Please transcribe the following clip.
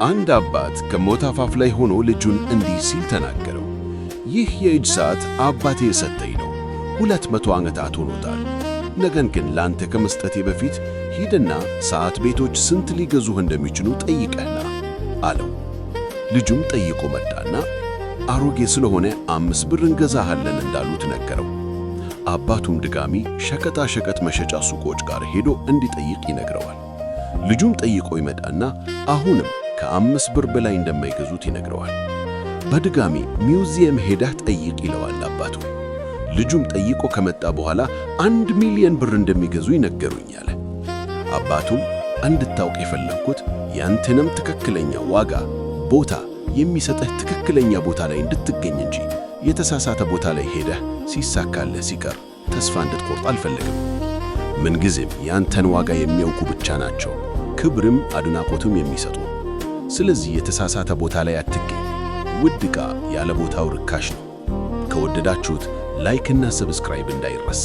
አንድ አባት ከሞት አፋፍ ላይ ሆኖ ልጁን እንዲህ ሲል ተናገረው። ይህ የእጅ ሰዓት አባቴ የሰጠኝ ነው። 200 ዓመታት ሆኖታል። ነገር ግን ላንተ ከመስጠቴ በፊት ሂድና ሰዓት ቤቶች ስንት ሊገዙህ እንደሚችሉ ጠይቀህና አለው። ልጁም ጠይቆ መጣና አሮጌ ስለሆነ 5 ብር እንገዛሃለን እንዳሉት ነገረው። አባቱም ድጋሚ ሸቀጣ ሸቀጥ መሸጫ ሱቆች ጋር ሄዶ እንዲጠይቅ ይነግረዋል። ልጁም ጠይቆ ይመጣና አሁንም ከ5 ብር በላይ እንደማይገዙት ይነግረዋል። በድጋሚ ሚውዚየም ሄደህ ጠይቅ ይለዋል አባቱ። ልጁም ጠይቆ ከመጣ በኋላ 1 ሚሊዮን ብር እንደሚገዙ ይነገሩኛል። አባቱም እንድታውቅ የፈለግኩት ያንተንም ትክክለኛ ዋጋ ቦታ የሚሰጥህ ትክክለኛ ቦታ ላይ እንድትገኝ እንጂ የተሳሳተ ቦታ ላይ ሄደህ ሲሳካልህ ሲቀር ተስፋ እንድትቆርጥ አልፈልግም። ምንጊዜም ያንተን ዋጋ የሚያውቁ ብቻ ናቸው ክብርም አድናቆትም የሚሰጡ። ስለዚህ የተሳሳተ ቦታ ላይ አትገኝ። ውድ ዕቃ ያለ ቦታው ርካሽ ነው። ከወደዳችሁት ላይክ እና ሰብስክራይብ እንዳይረሳ።